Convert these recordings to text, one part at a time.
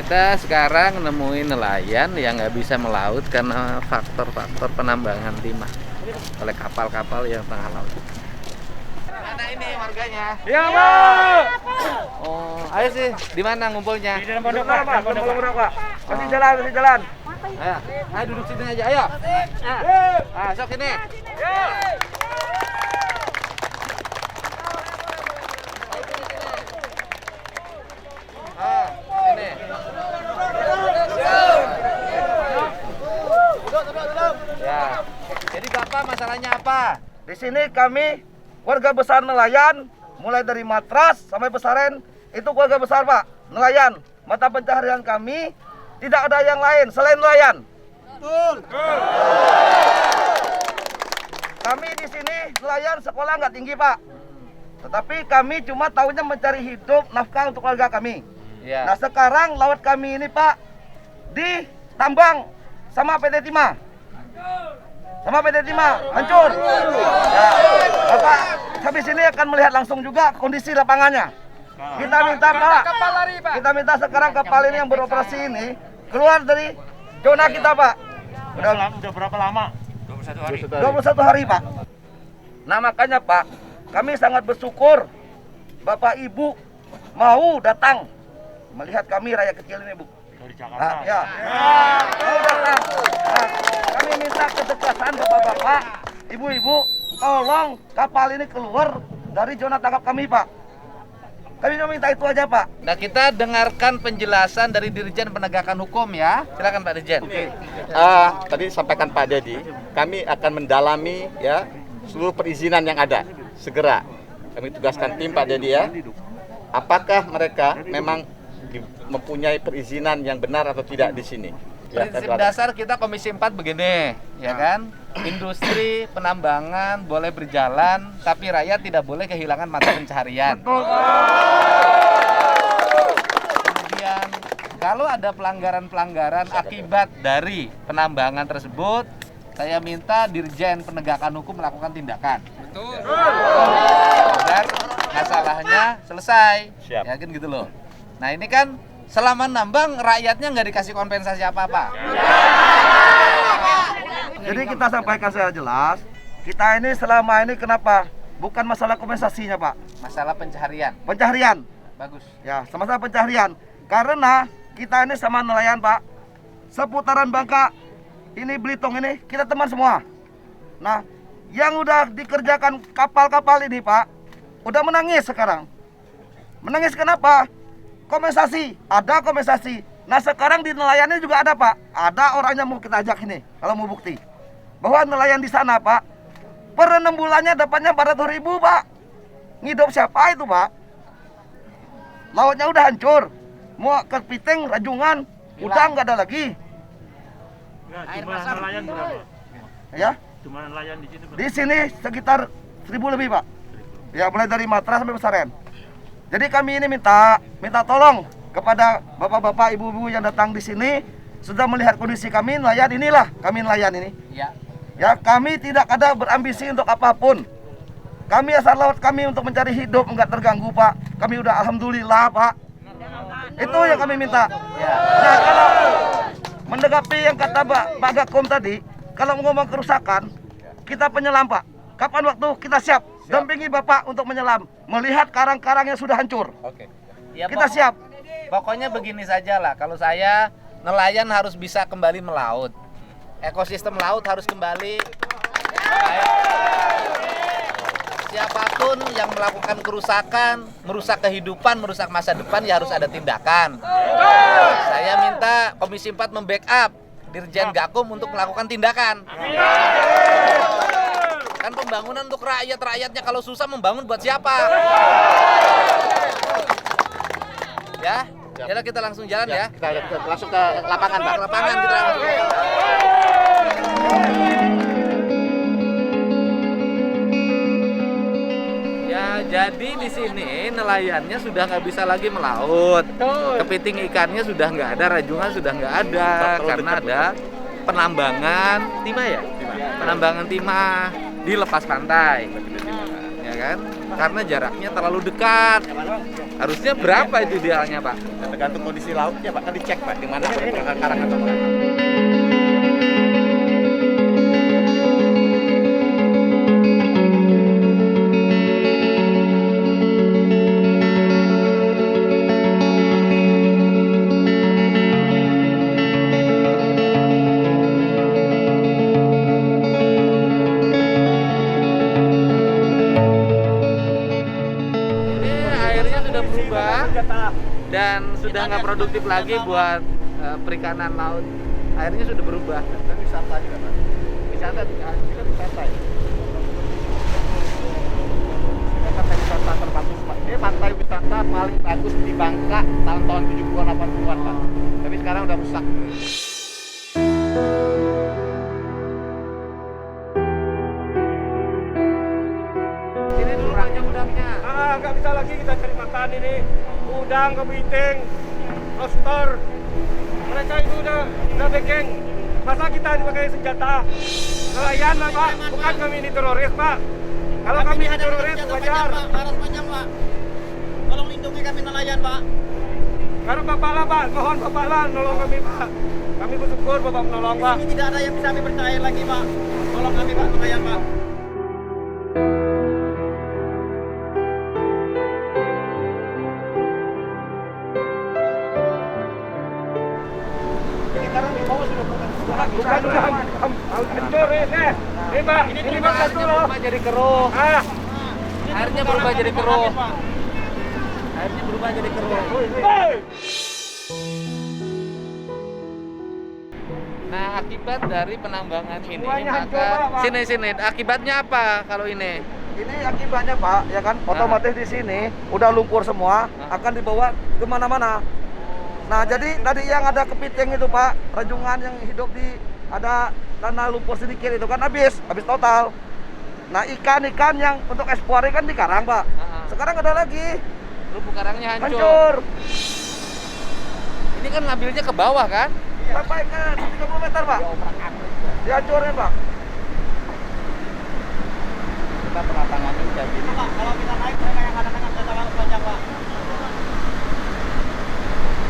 Kita sekarang nemuin nelayan yang nggak bisa melaut karena faktor-faktor penambangan timah oleh kapal-kapal yang tengah laut. Mana ini warganya? Iya, Pak. Oh, ayo sih, di mana ngumpulnya? Di dalam pondok, Pak. Pak. Kasih jalan. Ayo duduk sini aja, ayo. Sok sini. Sini. Ya. Jadi Bapak masalahnya apa? Di sini kami warga besar nelayan, mulai dari Matras sampai Pesaren, itu keluarga besar, Pak. Nelayan. Mata pencaharian kami tidak ada yang lain selain nelayan. Betul. Kami di sini nelayan, sekolah nggak tinggi, Pak. Tetapi kami cuma tahunya mencari hidup nafkah untuk keluarga kami. Ya. Nah sekarang laut kami ini, Pak, ditambang sama PT Timah. Hancur. Ya, Bapak habis ini akan melihat langsung juga kondisi lapangannya. Kita minta, Pak, kita minta sekarang kapal ini yang beroperasi ini keluar dari zona kita, Pak. Udah berapa lama? 21 hari, Pak. Nah makanya, Pak, kami sangat bersyukur Bapak Ibu mau datang melihat kami rakyat kecil ini, Bu. Dari Jakarta. Ya. Mau datang. Nah, kami minta ketegasan Bapak-bapak, Ibu-ibu, tolong kapal ini keluar dari zona tangkap kami, Pak. Kami cuma minta itu aja, Pak. Nah, kita dengarkan penjelasan dari Dirjen Penegakan Hukum ya. Silakan Pak Dirjen. Tadi sampaikan Pak Dedi, kami akan mendalami ya seluruh perizinan yang ada. Segera kami tugaskan tim Pak Dedi ya. Apakah mereka memang mempunyai perizinan yang benar atau tidak di sini? Ya, Prinsip dasar kita Komisi 4 begini, ya kan? Industri penambangan boleh berjalan, tapi rakyat tidak boleh kehilangan mata pencaharian. Kemudian, kalau ada pelanggaran-pelanggaran akibat dari penambangan tersebut, saya minta Dirjen Penegakan Hukum melakukan tindakan. Agar masalahnya selesai. Siap. Ya kan gitu loh. Nah ini kan selama nambang rakyatnya nggak dikasih kompensasi apa-apa. Jadi kita sampaikan secara jelas, kita ini selama ini kenapa? Bukan masalah kompensasinya, Pak. Masalah pencaharian. Pencaharian. Bagus. Ya, sama-sama pencaharian. Karena kita ini sama nelayan, Pak. Seputaran Bangka, ini Belitung ini, kita teman semua. Nah, yang udah dikerjakan kapal-kapal ini, Pak, udah menangis sekarang. Menangis kenapa? Kompensasi, ada kompensasi. Nah sekarang di nelayan ini juga ada, Pak. Ada orangnya mau kita ajak ini, kalau mau bukti. Bahwa nelayan di sana, Pak, per 6 bulannya dapatnya 400.000, Pak. Ngidup siapa itu, Pak? Lautnya udah hancur. Mau kepiting, rajungan, udah nggak ada lagi. Jumlah nelayan berapa? Ya, Jumlah nelayan di situ berapa? di sini sekitar 1.000 lebih, Pak. Ya, mulai dari Matras sampai Pesaren. Jadi kami ini minta tolong kepada bapak-bapak, ibu-ibu yang datang di sini, sudah melihat kondisi kami nelayan inilah, kami nelayan ini. Ya. Ya, kami tidak ada berambisi untuk apapun. Kami asal laut kami untuk mencari hidup enggak terganggu, Pak. Kami udah alhamdulillah, Pak. Itu yang kami minta. Nah, kalau mendekati yang kata Pak Gakum tadi, kalau ngomong kerusakan, kita penyelam, Pak. Kapan waktu kita siap? Dampingi Bapak untuk menyelam, melihat karang-karang yang sudah hancur. Oke. Ya, Kita siap. Pokoknya begini saja lah. Kalau saya, nelayan harus bisa kembali melaut. Ekosistem laut harus kembali baik. Siapapun yang melakukan kerusakan, merusak kehidupan, merusak masa depan, ya harus ada tindakan. Saya minta Komisi 4 membackup Dirjen Gakum untuk melakukan tindakan. Kan pembangunan untuk rakyatnya, kalau susah membangun buat siapa? Ya, jadi kita langsung jalan ya. Kita langsung ke lapangan, Pak. Lapangan kita langsung. Ya, jadi di sini nelayannya sudah nggak bisa lagi melaut. Kepiting ikannya sudah nggak ada, rajungan sudah nggak ada, karena ada penambangan timah ya. Penambangan timah di lepas pantai. Ya ya kan? Karena jaraknya terlalu dekat. Harusnya berapa itu idealnya, Pak? Tergantung kondisi lautnya, Pak. Kan dicek, Pak, di mana karang atau enggak. Ini airnya sudah berubah dan sudah nggak produktif lagi buat perikanan laut. Airnya sudah berubah. Dan wisata juga, Pak. Wisata, ini kan wisata ya. Ini pantai wisata terbagus, Pak. Ini pantai wisata paling bagus di Bangka tahun-tahun 70-an, 80-an, Pak. Tapi sekarang udah rusak. Ini dulu banyak udangnya. Nggak bisa lagi kita cari makan ini. Udang, kepiting, lobster. Mereka itu udah bekeng. Masa kita dipakai senjata? Nelayan lah, Pak. Bukan kami ini teroris, Pak. Kalau kami ini teroris, wajar. Harus panjang, Pak. Tolong lindungi kami nelayan, Pak. Karena Bapak lah, Pak. Mohon Bapak lah, nolong kami, Pak. Kami bersyukur Bapak menolong, Pak. Ini tidak ada yang bisa kami percaya lagi, Pak. Tolong kami, Pak, nelayan, Pak. Ini karang di bawah sudah bukan. Bukan udah hancur ini. Ini, Pak. Ini Pak satu loh. Berubah jadi keruh. Airnya berubah jadi keruh. Airnya berubah jadi keruh. Hei! Nah, akibat dari penambangan ini, Semuanya hancur, maka Pak. sini, akibatnya apa kalau ini? Ini akibatnya Pak, ya kan, otomatis di sini udah lumpur semua, akan dibawa kemana-mana. Nah, jadi tadi yang ada kepiting itu Pak, rajungan yang hidup di ada tanah lumpur sedikit itu kan habis total. Nah, ikan-ikan yang untuk ekspor kan di karang Pak. Sekarang ada lagi, Terumbu karangnya hancur. Ini kan ngambilnya ke bawah kan? Sampai ke 30 meter Pak. Dihancurin Pak. Kita pernah tangani jadi Pak, kalau kita naik, mereka yang kadang-kadang kita terlalu panjang, Pak.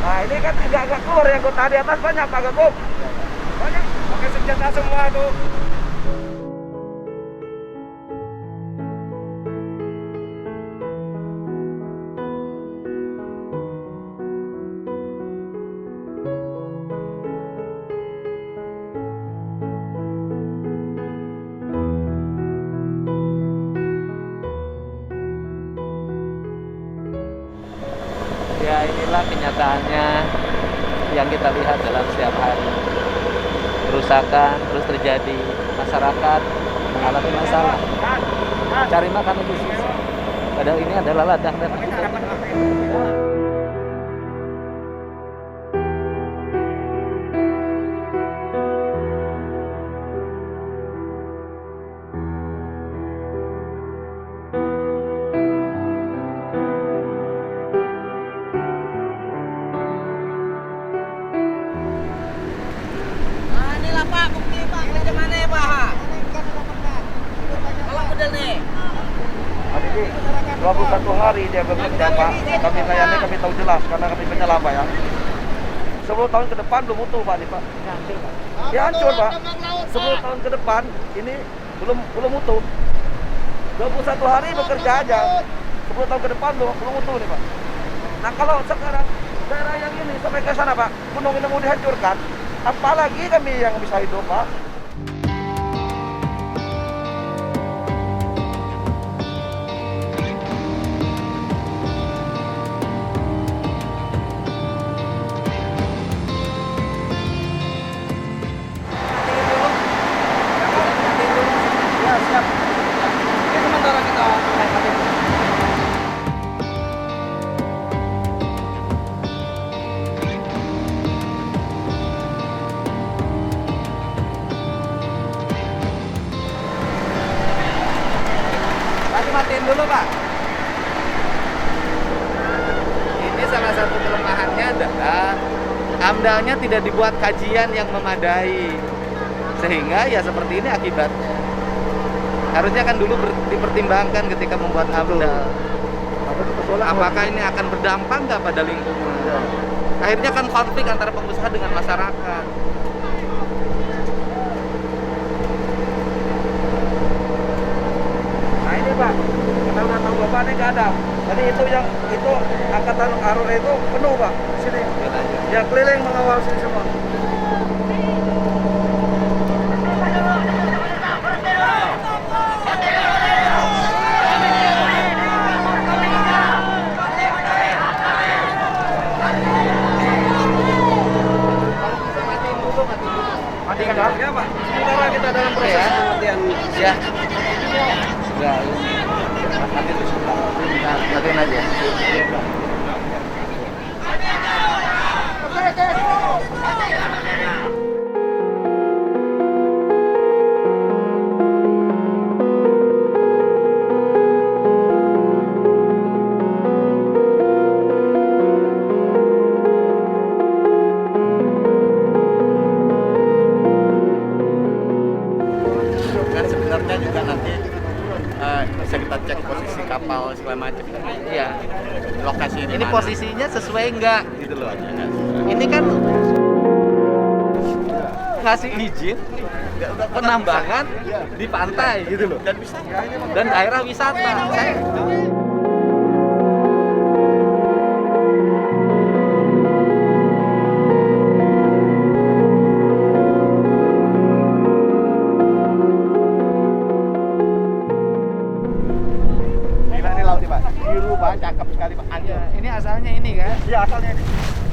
Nah, ini kan agak keluar yang kota di atas banyak Pak Gagum. Banyak. Pakai senjata semua tuh. Ya, inilah kenyataannya yang kita lihat dalam setiap hari. Kerusakan terus terjadi, masyarakat mengalami masalah. Cari makan itu susah. Padahal ini adalah ladang dan hutan. Nah, inilah, Pak, bukti, Pak. Bagaimana ya, Pak? Kalau bedel nih. Tadi di 21 hari dia bekerja Pak. Kami layani, kami tahu jelas karena kami penyelam Pak ya. 10 tahun ke depan belum utuh Pak nih Pak. Ya hancur Pak. 10 tahun ke depan ini belum utuh. 21 hari bekerja aja. 10 tahun ke depan belum utuh nih Pak. Nah kalau sekarang daerah yang ini sampai ke sana Pak, gunung ini mau dihancurkan, apalagi kami yang bisa hidup Pak. Matiin dulu Pak. Ini salah satu kelemahannya adalah AMDAL-nya tidak dibuat kajian yang memadai, sehingga ya seperti ini akibatnya. Harusnya kan dulu dipertimbangkan ketika membuat AMDAL. Apakah ini akan berdampak nggak pada lingkungan? Akhirnya kan konflik antara pengusaha dengan masyarakat. Nah ini Pak, kita udah tahu Bapak ini nggak ada. Jadi itu angkatan Arul itu penuh Pak di sini. Ya keliling mengawal sini semua. Matikan Pak? Ya Pak, sementara kita dalam proses pematian. Ya. Ya, nanti di sebelah. Matiin aja. Kan sebenarnya juga nanti bisa kita cek posisi kapal segala macam. Iya. Lokasi Ini mana. posisinya sesuai nggak gitu loh. Ya kan? Ini kan ngasih izin penambangan di pantai gitu loh. Dan bisa Dan daerah wisata. gila nih laut nih Pak. Biru Pak, cakep sekali Pak. Angin. Ini asalnya ini kan? Iya asalnya ini.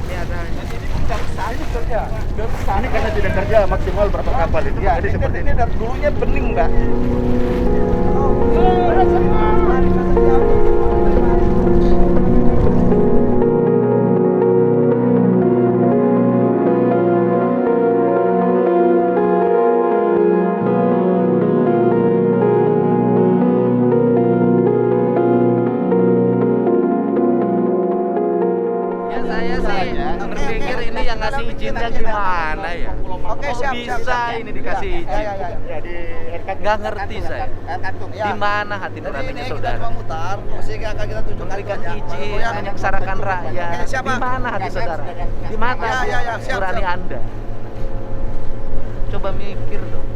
Ini asalnya. Ini kerja. Ini karena tidak kerja maksimal berapa kapal itu Ya, jadi ini, seperti ini ini. dari dulunya bening Mbak. Ya saya sih berpikir ini yang ngasih izinnya gimana ya? Oke, Kok siap, bisa siap. ini dikasih izin? Jadi Nggak ngerti saya. Di mana hati Jadi nuraninya ini kita saudara? cuma mutar, mesti akan kita tunjukkan Memberikan aja. izin, Ya. menyengsarakan rakyat. Oke, siap, Di Pak. mana hati saudara? Di mana Ya, siap, nurani siap. Anda? Coba mikir dong.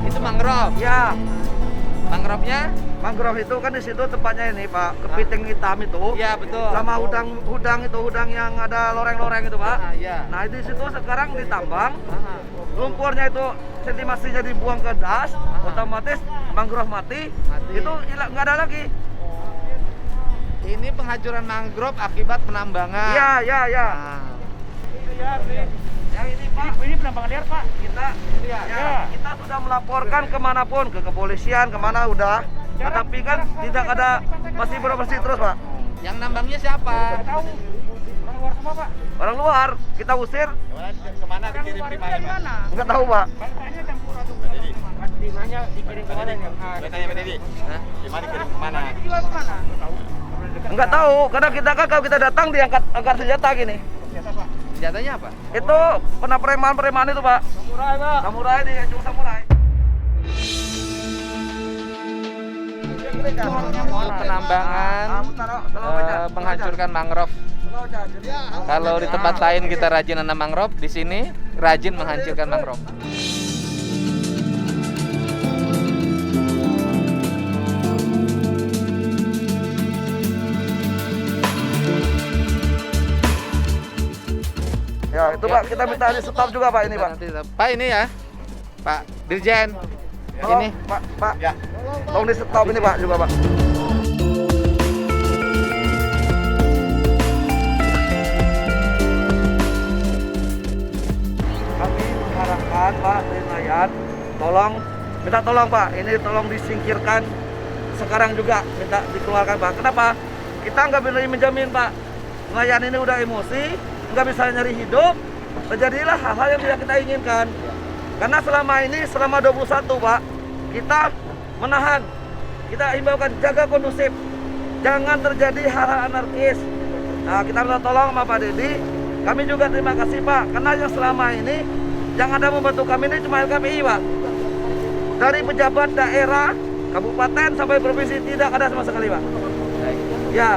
Itu mangrove. Ya, Mangrove-nya? mangrove itu kan di situ tempatnya ini Pak, kepiting hitam itu. Iya, betul. Sama udang itu udang yang ada loreng-loreng itu Pak. Ah, iya. Nah di situ sekarang ditambang, lumpurnya itu sedimentasinya dibuang ke das, otomatis mangrove mati. Mati. Itu hilang, nggak ada lagi. Ini penghancuran mangrove akibat penambangan. Iya, iya, iya. Nah, Yang ini Pak, Ini penambangan liar Pak. kita kita sudah melaporkan kemanapun, ke kepolisian, kemana udah. Nah, tapi kan tidak ada, masih beroperasi terus Pak. yang nambangnya siapa? Tahu. Orang luar semua Pak. Orang luar kita usir, kemana dikirim di mana? nggak tahu Pak. Bankanya campur atau timahnya dikirim ke mana? Gue tanya Pak Dedi, Hah? gimana kirim kemana? Jual ke mana? Tahu. Nggak tahu, karena kita kan kalau kita datang diangkat senjata gini. Biasa Pak. Senjatanya apa? Itu pernah preman itu Pak. Samurai Pak. Samurai di ujung samurai. Untuk penambangan, menghancurkan mangrove. Kalau di tempat lain kita rajin nanam mangrove, di sini rajin menghancurkan mangrove. Ya itu Pak, kita minta di stop juga Pak ini Pak. Pak ini ya, Pak Dirjen. Tolong, Ini Pak. Ya. Tolong di stop ini Pak juga Pak. Kami mengharapkan Pak nelayan, minta tolong Pak, ini tolong disingkirkan sekarang juga, minta dikeluarkan Pak. Kenapa? Kita nggak bisa menjamin Pak, nelayan ini udah emosi, nggak bisa nyari hidup, terjadilah hal-hal yang tidak kita inginkan. Karena selama ini, selama 21 Pak, kita menahan, kita himbaukan jaga kondusif, jangan terjadi hal-hal anarkis. Nah, kita minta tolong sama Pak Dedi. Kami juga terima kasih Pak, karena yang selama ini yang ada membantu kami ini cuma LKPI Pak. Dari pejabat daerah, kabupaten sampai provinsi tidak ada sama sekali Pak. Ya,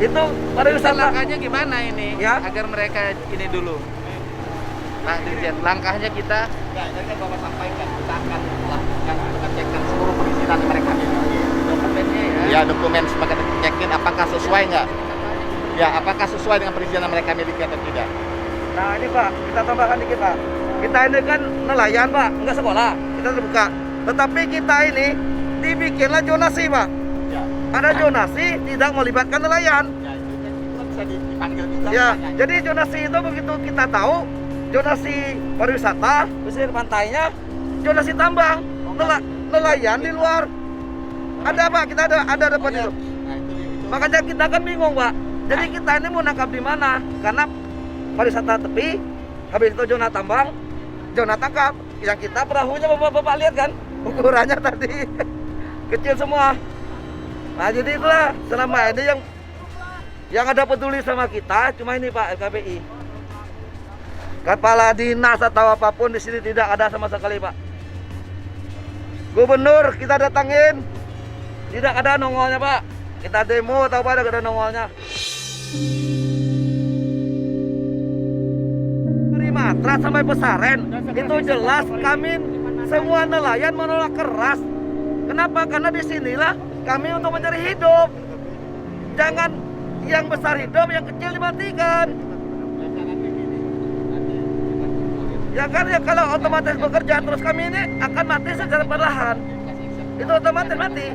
itu pariwisata. Langkahnya gimana ini? Ya. Agar mereka ini dulu. Pak Dirjen, langkahnya kita Ya, ini kan Bapak sampaikan, kita akan melakukan pengecekan seluruh perizinan mereka. dokumennya ya. Ya, dokumen sebagai cekin apakah sesuai nggak? Ya, apakah sesuai dengan perizinan mereka miliki atau tidak? Nah ini Pak, kita tambahkan dikit Pak. Kita ini kan nelayan Pak, nggak sekolah, kita terbuka. Tetapi kita ini dibikinlah zonasi Pak. Ya, Ada zonasi tidak melibatkan nelayan. ya itu bisa dipanggil juga. Ya, misalnya. jadi zonasi itu begitu kita tahu, zonasi pariwisata, pesisir pantainya, zonasi tambang, nelayan di luar. Ada Pak, kita ada depan itu. Nah, itu. Makanya kita kan bingung Pak. Jadi kita ini mau nangkap di mana? Karena pariwisata tepi, habis itu zona tambang, zona tangkap. Yang kita perahunya bapak lihat kan, ukurannya tadi kecil semua. Nah jadi itulah selama ini yang ada peduli sama kita cuma ini Pak LKPI. Kepala dinas atau apapun di sini tidak ada sama sekali Pak. Gubernur kita datangin, tidak ada nongolnya Pak. Kita demo atau apa ada nongolnya. Dari Matra sampai Pesaren itu jelas kami semua nelayan menolak keras. Kenapa? Karena disinilah kami untuk mencari hidup. Jangan yang besar hidup, yang kecil dimatikan. Ya kan ya kalau otomatis bekerja terus kami ini akan mati secara perlahan. Itu otomatis mati.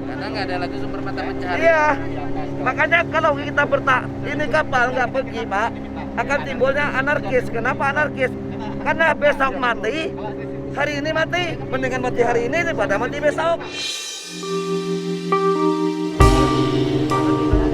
Karena nggak ada lagi sumber mata pencaharian. Iya. Makanya kalau kita ini kapal nggak pergi Pak, akan timbulnya anarkis. Kenapa anarkis? Karena besok mati, hari ini mati. Mendingan mati hari ini daripada mati besok.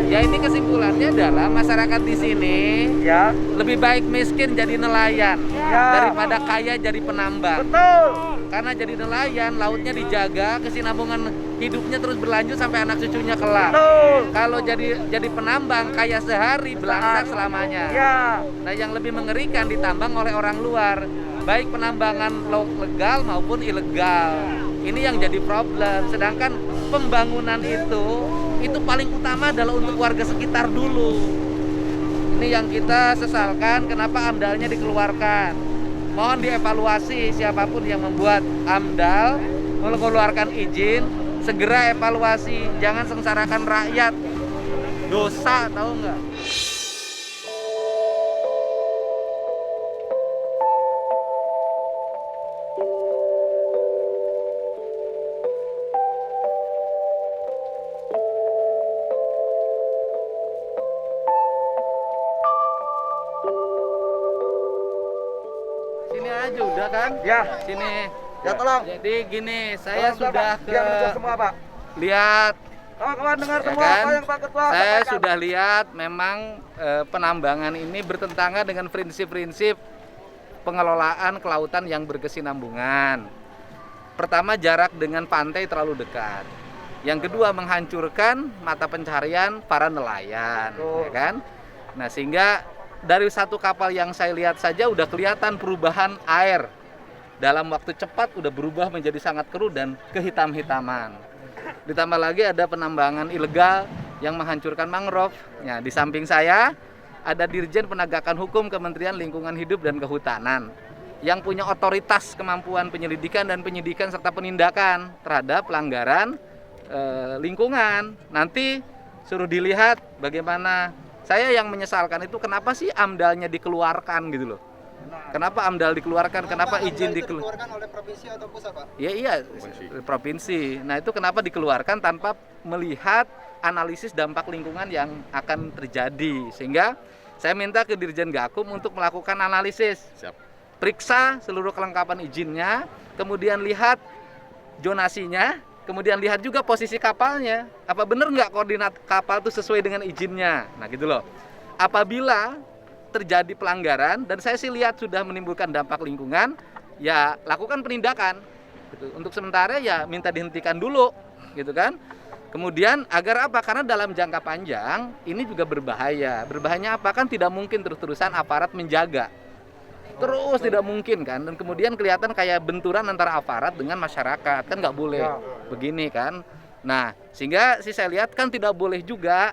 Ya ini kesimpulannya adalah masyarakat di sini Ya, lebih baik miskin jadi nelayan Ya. daripada kaya jadi penambang. betul. Karena jadi nelayan, lautnya dijaga, kesinambungan hidupnya terus berlanjut sampai anak cucunya kelak. Betul. Kalau jadi penambang, kaya sehari, belangsak selamanya. Ya, Nah, yang lebih mengerikan ditambang oleh orang luar, baik penambangan laut legal maupun ilegal. Ini yang jadi problem. Sedangkan pembangunan itu paling utama adalah untuk warga sekitar dulu. Ini yang kita sesalkan, kenapa AMDAL-nya dikeluarkan. Mohon dievaluasi siapapun yang membuat AMDAL mengeluarkan izin, segera evaluasi, jangan sengsarakan rakyat. Dosa, tahu nggak? Sini aja udah kan? ya, Sini. ya tolong. Jadi gini, saya Tolong, sudah Bapak. Biar mendengar semua Pak. lihat, Kawan-kawan dengar ya semua kan? apa yang Pak Ketua Saya sampaikan. sudah lihat memang penambangan ini bertentangan dengan prinsip-prinsip pengelolaan kelautan yang berkesinambungan. Pertama, jarak dengan pantai terlalu dekat. Yang kedua, menghancurkan mata pencaharian para nelayan, ya kan? Nah, sehingga dari satu kapal yang saya lihat saja udah kelihatan perubahan air. Dalam waktu cepat udah berubah menjadi sangat keruh dan kehitam-hitaman. Ditambah lagi ada penambangan ilegal yang menghancurkan mangrove. Ya, di samping saya ada Dirjen Penegakan Hukum Kementerian Lingkungan Hidup dan Kehutanan yang punya otoritas kemampuan penyelidikan dan penyidikan serta penindakan terhadap pelanggaran lingkungan. Nanti suruh dilihat bagaimana. Saya yang menyesalkan itu kenapa sih AMDAL-nya dikeluarkan gitu loh. Kenapa AMDAL dikeluarkan? Kenapa izin dikeluarkan oleh provinsi atau pusat, Pak? Iya, provinsi. Nah, itu kenapa dikeluarkan tanpa melihat analisis dampak lingkungan yang akan terjadi. Sehingga saya minta ke Dirjen Gakum untuk melakukan analisis. Siap. Periksa seluruh kelengkapan izinnya, kemudian lihat zonasinya, kemudian lihat juga posisi kapalnya. Apa benar nggak koordinat kapal itu sesuai dengan izinnya? Nah, gitu loh. Apabila terjadi pelanggaran dan saya sih lihat sudah menimbulkan dampak lingkungan, ya lakukan penindakan. Gitu. Untuk sementara ya minta dihentikan dulu, gitu kan? Kemudian agar apa? Karena dalam jangka panjang ini juga berbahaya. Berbahayanya apa? Kan tidak mungkin terus-terusan aparat menjaga. Terus tidak mungkin kan? Dan kemudian kelihatan kayak benturan antara aparat dengan masyarakat. Kan nggak boleh begini kan? Nah, sehingga sih saya lihat kan tidak boleh juga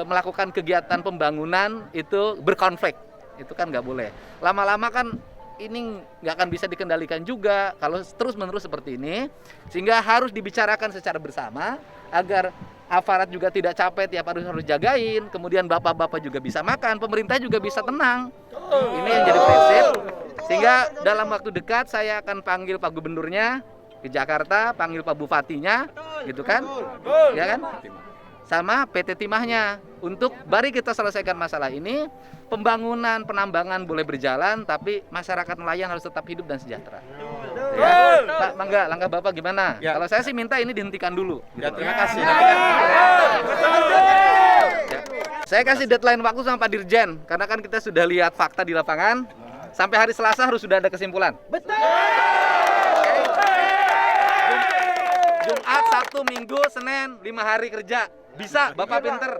melakukan kegiatan pembangunan itu berkonflik. Itu kan nggak boleh. Lama-lama kan ini nggak akan bisa dikendalikan juga kalau terus-menerus seperti ini, sehingga harus dibicarakan secara bersama agar aparat juga tidak capek tiap harus jagain, kemudian bapak-bapak juga bisa makan, pemerintah juga bisa tenang. Ini yang jadi prinsip, sehingga dalam waktu dekat saya akan panggil Pak Gubernurnya ke Jakarta, panggil Pak Bupatinya, gitu kan, ya kan, sama PT Timahnya untuk mari kita selesaikan masalah ini. Pembangunan, penambangan boleh berjalan, tapi masyarakat nelayan harus tetap hidup dan sejahtera. Ya. Pak, mangga, langkah Bapak gimana? Ya. Kalau saya sih minta ini dihentikan dulu. Ya, terima kasih. Ya. Saya kasih deadline waktu sama Pak Dirjen, karena kan kita sudah lihat fakta di lapangan. Sampai hari Selasa harus sudah ada kesimpulan. Betul. Jumat, Sabtu, Minggu, Senin, 5 hari kerja. Bisa, Bapak pinter.